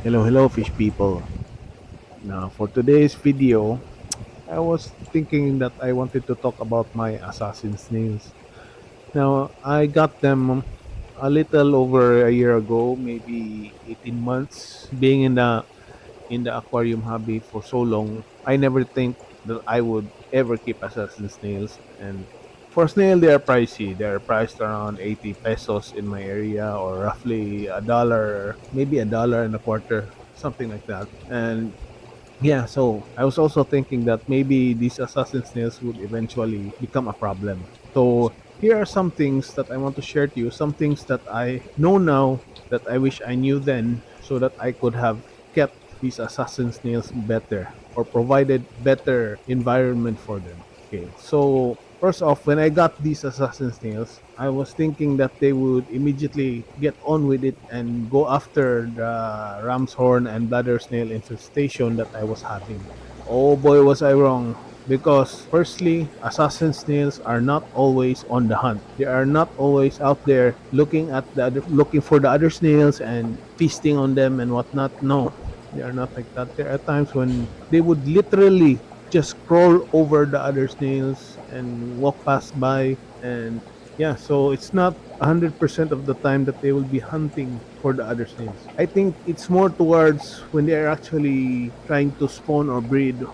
Hello, fish people. Now, for today's video, I was thinking that I wanted to talk about my assassin snails. Now, I got them a little over a year ago, maybe 18 months. Being in the aquarium hobby for so long, I never think that I would ever keep assassin snails. And for snail, they are pricey. They are priced around 80 pesos in my area, or roughly a dollar, maybe a dollar and a quarter, something like that. And yeah, so I was also thinking that maybe these assassin snails would eventually become a problem. So here are some things that I want to share to you, some things that I know now that I wish I knew then, so that I could have kept these assassin snails better or provided better environment for them. Okay, so first off, when I got these assassin snails, I was thinking that they would immediately get on with it and go after the ram's horn and bladder snail infestation that I was having. Oh boy, was I wrong. Because firstly, assassin snails are not always on the hunt. They are not always out there looking for the other snails and feasting on them and whatnot. No, they are not like that. There are times when they would literally just crawl over the other snails and walk past by. And yeah, so it's not 100% of the time that they will be hunting for the other snails. I think it's more towards when they are actually trying to spawn or breed,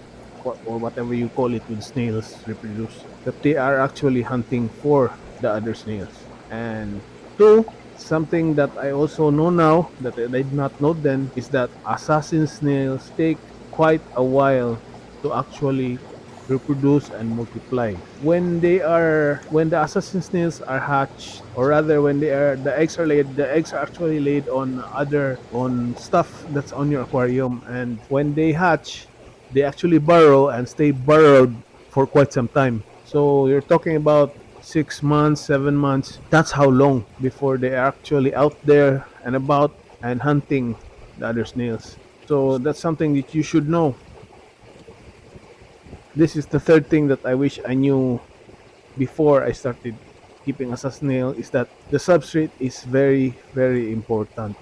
or whatever you call it, with snails reproduce, that they are actually hunting for the other snails. And two, something that I also know now that I did not know then is that assassin snails take quite a while to actually reproduce and multiply. When the assassin snails are hatched, or rather when the eggs are laid, the eggs are actually laid on stuff that's on your aquarium, and when they hatch, they actually burrow and stay burrowed for quite some time. So you're talking about 6 months, 7 months. That's how long before they are actually out there and about and hunting the other snails. So that's something that you should know. This is the third thing that I wish I knew before I started keeping as a snail, is that the substrate is very, very important,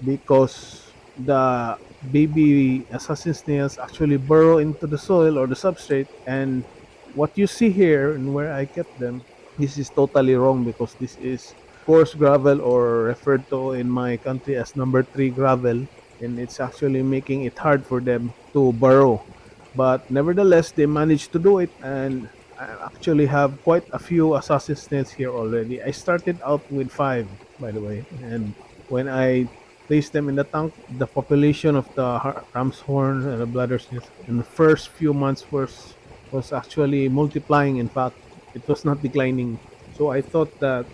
because the baby assassin snails actually burrow into the soil or the substrate. And what you see here and where I kept them, this is totally wrong, because this is coarse gravel, or referred to in my country as number 3 gravel, and it's actually making it hard for them to burrow. But nevertheless, they managed to do it, and I actually have quite a few assassin snails here already. I started out with 5, by the way, and when I placed them in the tank, the population of the ram's horn and the bladder snails in the first few months was actually multiplying. In fact, it was not declining. So I thought that,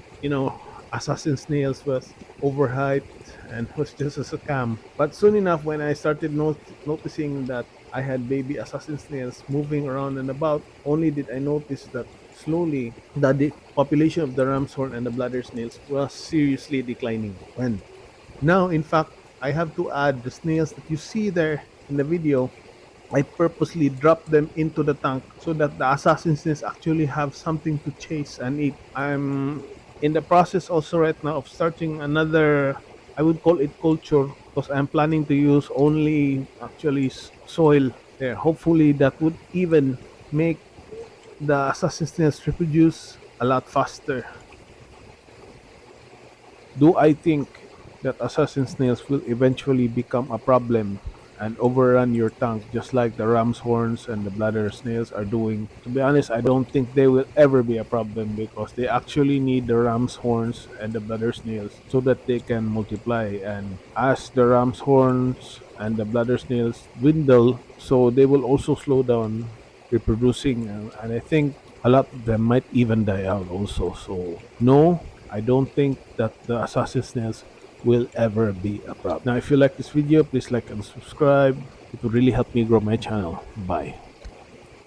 assassin snails was overhyped and was just a scam. But soon enough, when I started noticing that I had baby assassin snails moving around and about, only did I notice that slowly the population of the ram's horn and the bladder snails was seriously declining. And now, in fact, I have to add the snails that you see there in the video. I purposely dropped them into the tank so that the assassin snails actually have something to chase and eat. I'm in the process also right now of starting another, I would call it culture, because I'm planning to use only actually soil there. Hopefully that would even make the assassin snails reproduce a lot faster. Do I think that assassin snails will eventually become a problem and overrun your tank, just like the ram's horns and the bladder snails are doing? To be honest, I don't think they will ever be a problem, because they actually need the ram's horns and the bladder snails so that they can multiply. And as the ram's horns and the bladder snails dwindle, so they will also slow down reproducing, and I think a lot of them might even die out also. So no, I don't think that the assassin snails will ever be a problem. Now, if you like this video, please like and subscribe. It will really help me grow my channel. Bye.